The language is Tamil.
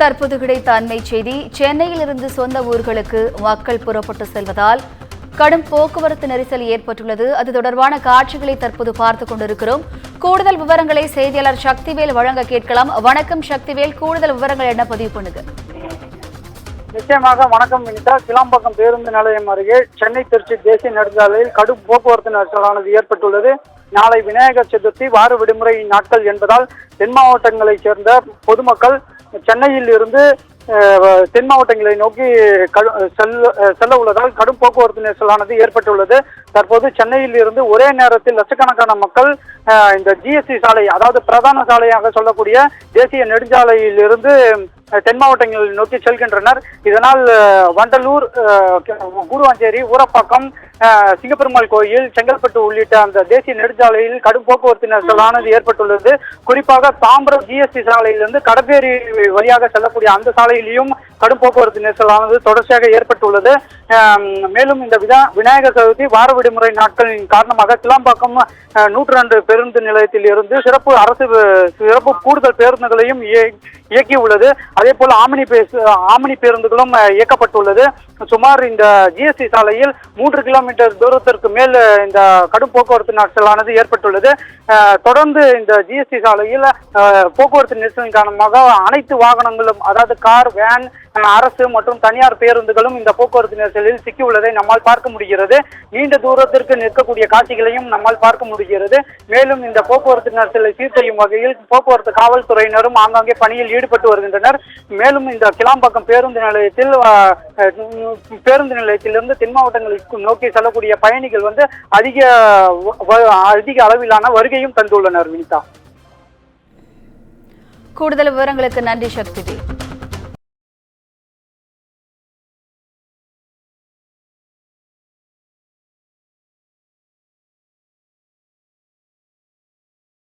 தற்போது கிடைத்த அண்மை செய்தி. சென்னையிலிருந்து சொந்த ஊர்களுக்கு மக்கள் புறப்பட்டு செல்வதால் கடும் போக்குவரத்து நெரிசல் ஏற்பட்டுள்ளது. அது தொடர்பான காட்சிகளை தற்போது பார்த்துக் கொண்டிருக்கிறோம். கூடுதல் விவரங்களை செய்தியாளர் சக்திவேல் வழங்க கேட்கலாம். வணக்கம் சக்திவேல், கூடுதல் விவரங்கள் என்ன பதிவு பண்ணுங்க? நிச்சயமாக வணக்கம் வினிதா. கிளாம்பாக்கம் பேருந்து நிலையம் அருகே சென்னை திருச்சி தேசிய நெடுஞ்சாலையில் கடும் போக்குவரத்து நெரிசலானது ஏற்பட்டுள்ளது. நாளை விநாயகர் சதுர்த்தி வார விடுமுறை நாட்கள் என்பதால் தென் மாவட்டங்களைச் சேர்ந்த பொதுமக்கள் சென்னையில் இருந்து தென் மாவட்டங்களை நோக்கி செல்ல உள்ளதால் கடும் போக்குவரத்து நெரிசலானது ஏற்பட்டுள்ளது. தற்போது சென்னையில் இருந்து ஒரே நேரத்தில் லட்சக்கணக்கான மக்கள் இந்த ஜிஎஸ்டி சாலை, அதாவது பிரதான சாலையாக சொல்லக்கூடிய தேசிய நெடுஞ்சாலையில் இருந்து தென் மாவட்டங்களை நோக்கி செல்கின்றனர். இதனால் வண்டலூர், கூடுவாஞ்சேரி, ஊரப்பாக்கம், சிங்கப்பெருமாள் கோயில், செங்கல்பட்டு உள்ளிட்ட அந்த தேசிய நெடுஞ்சாலையில் கடும் போக்குவரத்து நெரிசலானது ஏற்பட்டுள்ளது. குறிப்பாக தாம்பரம் ஜிஎஸ்டி சாலையிலிருந்து கடப்பேரி வழியாக செல்லக்கூடிய அந்த சாலையிலும் கடும் போக்குவரத்து நெரிசலானது தொடர்ச்சியாக ஏற்பட்டுள்ளது. மேலும் இந்த விநாயகர் சதுர்த்தி வார விடுமுறை நாட்களின் காரணமாக கிளாம்பாக்கம் 102 பேருந்து நிலையத்தில் இருந்து சிறப்பு கூடுதல் பேருந்துகளையும் இயக்கியுள்ளது. அதே போல ஆமினி பேருந்துகளும் இயக்கப்பட்டுள்ளது. சுமார் இந்த ஜிஎஸ்டி சாலையில் 3 கிலோமீட்டர் தூரத்திற்கு மேல் இந்த கடும் போக்குவரத்து நெரிசலானது ஏற்பட்டுள்ளது. தொடர்ந்து இந்த ஜிஎஸ்டி சாலையில் போக்குவரத்து நெரிசலின் காரணமாக அனைத்து வாகனங்களும், அதாவது கார், வேன், அரசு மற்றும் தனியார் பேருந்துகளும் இந்த போக்குவரத்து நெரிசலில் சிக்கியுள்ளதை நம்மால் பார்க்க முடிகிறது. நீண்ட தூரத்திற்கு நிற்கக்கூடிய காட்சிகளையும் நம்மால் பார்க்க முடிகிறது. மேலும் இந்த போக்குவரத்து நெரிசலை சீர் செய்யும் வகையில் போக்குவரத்து காவல்துறையினரும் ஆங்காங்கே பணியில் ஈடுபட்டு வருகின்றனர். மேலும் இந்த கிளாம்பாக்கம் பேருந்து நிலையத்திலிருந்து தென் மாவட்டங்களுக்கு நோக்கி செல்லக்கூடிய பயணிகள் அதிக அளவிலான வருகையும் தந்துள்ளனர். வினிதா, கூடுதல் விவரங்களுக்கு நன்றி சக்திவேல்.